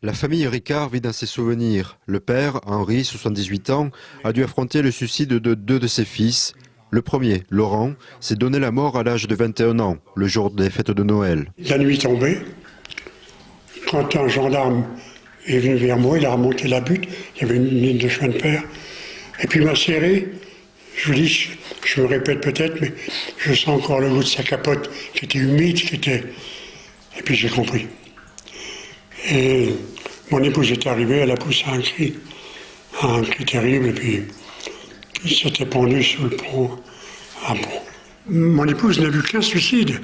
La famille Ricard vit dans ses souvenirs. Le père, Henri, 78 ans, a dû affronter le suicide de deux de ses fils. Le premier, Laurent, s'est donné la mort à l'âge de 21 ans, le jour des fêtes de Noël. La nuit tombée, quand un gendarme est venu vers moi, il a remonté la butte, il y avait une ligne de chemin de fer, et puis il m'a serré. Je vous dis, je me répète peut-être, mais je sens encore le goût de sa capote qui était humide, Et puis j'ai compris. Et mon épouse est arrivée, elle a poussé un cri terrible, et puis il s'était pendu sous le pont. Ah bon. Mon épouse n'a vu qu'un suicide.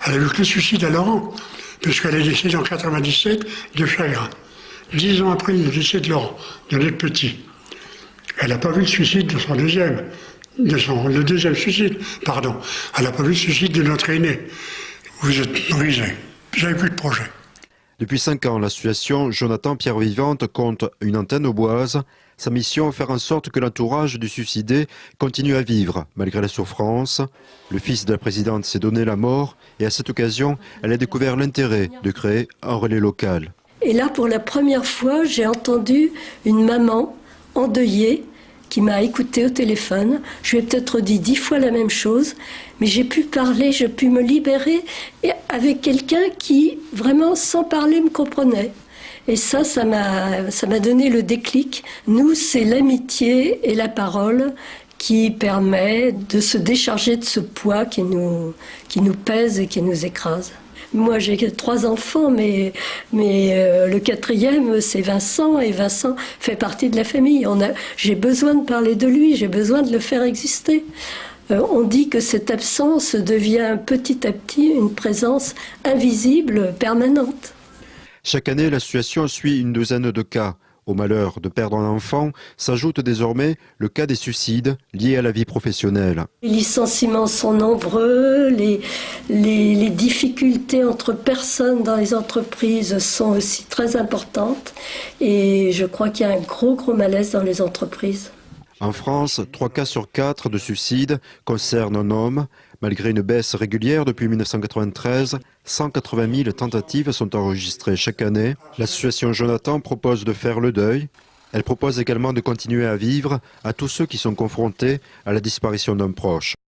Elle a vu que le suicide à Laurent, puisqu'elle est décédée en 97 de chagrin. 10 ans après le décès de Laurent, de notre petit. Elle n'a pas vu le suicide de son deuxième. Le deuxième suicide, pardon. Elle n'a pas vu le suicide de notre aîné. Vous êtes brisé. J'avais plus de projet. Depuis 5 ans, l'association Jonathan Pierre Vivante compte une antenne au Boise. Sa mission, faire en sorte que l'entourage du suicidé continue à vivre, malgré la souffrance. Le fils de la présidente s'est donné la mort et à cette occasion, elle a découvert l'intérêt de créer un relais local. Et là, pour la première fois, j'ai entendu une maman endeuillée qui m'a écoutée au téléphone. Je lui ai peut-être dit 10 fois la même chose, mais j'ai pu parler, j'ai pu me libérer avec quelqu'un qui, vraiment, sans parler, me comprenait. Et ça m'a donné le déclic. Nous, c'est l'amitié et la parole qui permet de se décharger de ce poids qui nous pèse et qui nous écrase. Moi, j'ai 3 enfants, mais le 4e, c'est Vincent, et Vincent fait partie de la famille. J'ai besoin de parler de lui, j'ai besoin de le faire exister. On dit que cette absence devient petit à petit une présence invisible, permanente. Chaque année, l'association suit une douzaine de cas. Au malheur de perdre un enfant s'ajoute désormais le cas des suicides liés à la vie professionnelle. Les licenciements sont nombreux, les difficultés entre personnes dans les entreprises sont aussi très importantes et je crois qu'il y a un gros malaise dans les entreprises. En France, 3 cas sur 4 de suicide concernent un homme. Malgré une baisse régulière depuis 1993, 180 000 tentatives sont enregistrées chaque année. L'association Jonathan propose de faire le deuil. Elle propose également de continuer à vivre à tous ceux qui sont confrontés à la disparition d'un proche.